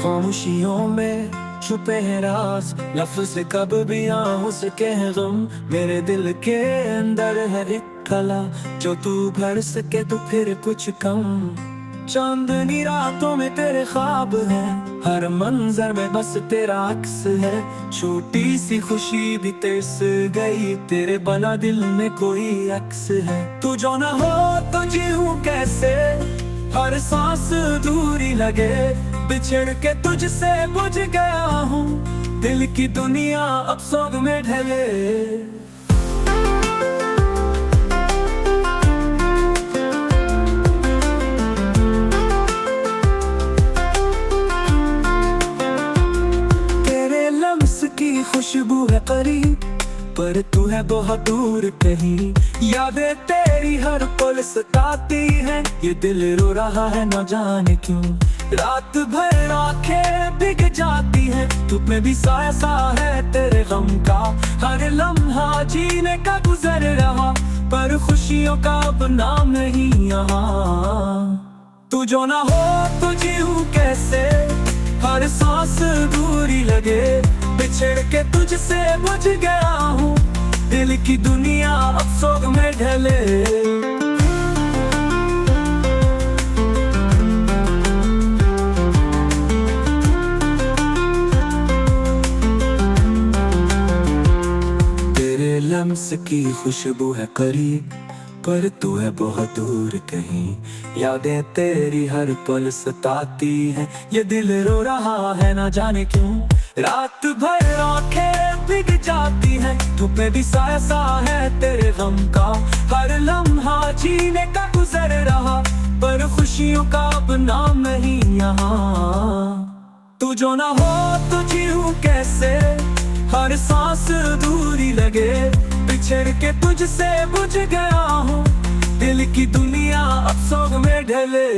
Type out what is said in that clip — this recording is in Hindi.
खामोशियों में छुपे हैं राज, लफ्ज़ से कब भी आऊं सके हैं गम। मेरे दिल के अंदर है एक कला, जो तू भर सके तो फिर कुछ कम। चांदनी रातों में तेरे ख्वाब हैं, हर मंजर में बस तेरा अक्स है। छोटी सी खुशी भी तेस गई, तेरे बना दिल में कोई अक्स है। तू जो ना हो तो जीऊं कैसे, हर सांस दूरी लगे। बिछड़ के तुझसे बुझ गया हूँ, दिल की दुनिया अब सोग में ढले। तेरे लम्स की खुशबू है करीब, पर तू है बहुत दूर कहीं। यादें तेरी हर पल सताती है, ये दिल रो रहा है न जाने क्यों। रात भर आंखें भीग जाती है, धूप में भी साया सा है तेरे गम का। हर लम्हा जीने का गुजर रहा, पर खुशियों का अब नाम नहीं यहाँ। तू जो ना हो तो जीऊं कैसे, हर सांस दूरी लगे। बिछड़ के तुझसे बुझ गया हूँ, दिल की दुनिया अब सोग में ढले। तेरे लम्स की खुशबू है करीब, पर तू है बहुत दूर कहीं। यादें तेरी हर पल सताती है, ये दिल रो रहा है ना जाने क्यों। रात भर आंखें भीग जाती है, धूप में भी साया सा है तेरे गम का। हर लम्हा जीने का गुजर रहा, पर खुशियों का अब नाम नहीं यहाँ। तू जो ना हो तो जीऊं कैसे, हर सांस दूरी लगे। बिछड़ के तुझसे बुझ गया हूँ, दिल की दुनिया अब सोग में ढले।